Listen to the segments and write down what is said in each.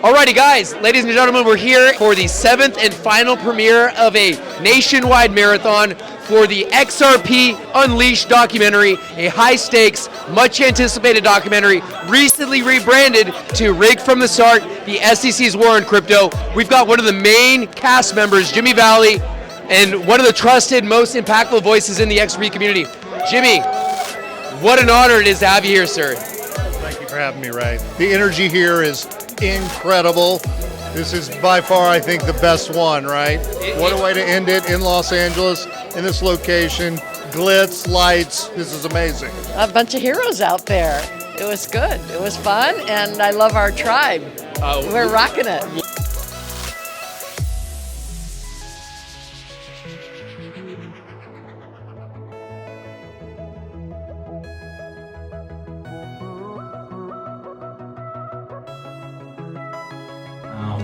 Alrighty guys, ladies and gentlemen, we're here for the 7th and final premiere of a nationwide marathon for the XRP Unleashed documentary, a high-stakes, much-anticipated documentary, recently rebranded to Rig from the Start, the SEC's War on Crypto. We've got one of the main cast members, Jimmy Vallee, and one of the trusted, most impactful voices in the XRP community. Jimmy, what an honor it is to have you here, sir. Thank you for having me, Ray. The energy here is incredible. This is by far, I think, the best one, right? What a way to end it in Los Angeles, in this location. Glitz, lights, this is amazing. A bunch of heroes out there. It was good. It was fun, and I love our tribe. We're rocking it.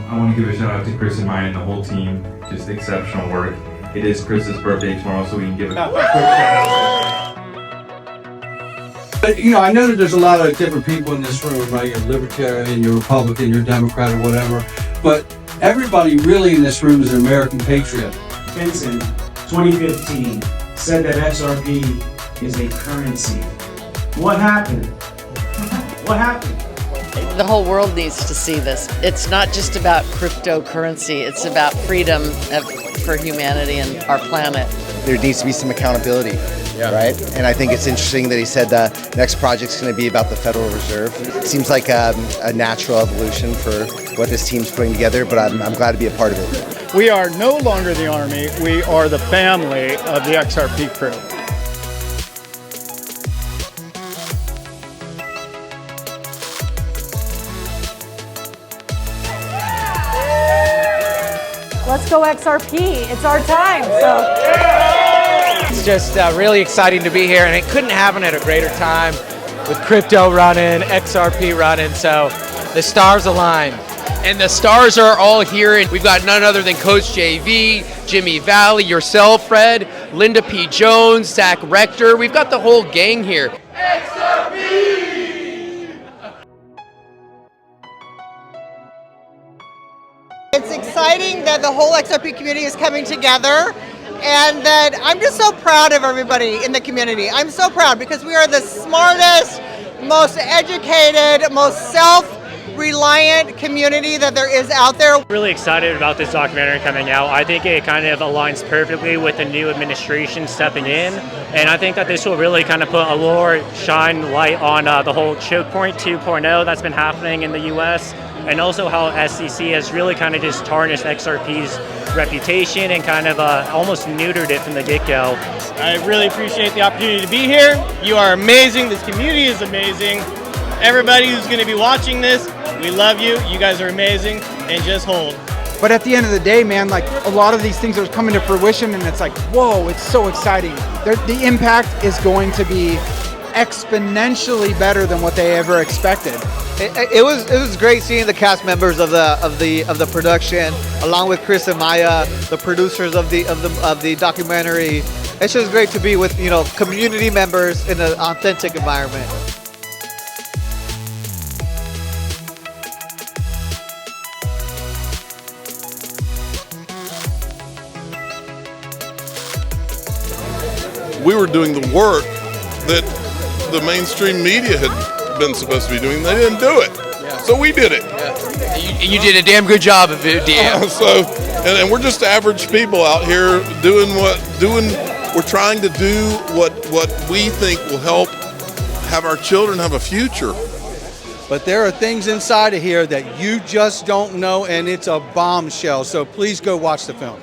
I want to give a shout out to Chris and Maya and the whole team. Just exceptional work. It is Chris's birthday tomorrow, so we can give a quick shout out. But, you know, I know that there's a lot of different people in this room, right? You're Libertarian, you're Republican, you're Democrat, or whatever. But everybody really in this room is an American patriot. Benson, 2015, said that XRP is a currency. What happened? What happened? The whole world needs to see this. It's not just about cryptocurrency. It's about freedom for humanity and our planet. There needs to be some accountability, right? And I think it's interesting that he said the next project's going to be about the Federal Reserve. It seems like a natural evolution for what this team's putting together, but I'm glad to be a part of it. We are no longer the Army, we are the family of the XRP crew. Let's go XRP. It's our time. So It's just really exciting to be here, and it couldn't happen at a greater time with crypto running, XRP running, so the stars align. And the stars are all here, and we've got none other than Coach JV, Jimmy Vallee, yourself, Fred, Linda P. Jones, Zack Rector. We've got the whole gang here. XRP! It's exciting that the whole XRP community is coming together, and that I'm just so proud of everybody in the community. I'm so proud because we are the smartest, most educated, most self-reliant community that there is out there. Really excited about this documentary coming out. I think it kind of aligns perfectly with the new administration stepping in, and I think that this will really kind of put a more shine light on the whole choke point 2.0 that's been happening in the US, and also how SEC has really kind of just tarnished XRP's reputation and kind of almost neutered it from the get-go. I really appreciate the opportunity to be here. You are amazing. This community is amazing. Everybody who's going to be watching this, we love you. You guys are amazing, and just hold. But at the end of the day, man, like a lot of these things are coming to fruition, and it's like, whoa, it's so exciting. The impact is going to be exponentially better than what they ever expected. It was great seeing the cast members of the production, along with Chris and Maya, the producers of the documentary. It's just great to be with, you know, community members in an authentic environment. We were doing the work that the mainstream media had been supposed to be doing. They didn't do it, so we did it. And you did a damn good job of it, DM. And we're just average people out here we're trying to do what we think will help have our children have a future. But there are things inside of here that you just don't know, and it's a bombshell. So please go watch the film.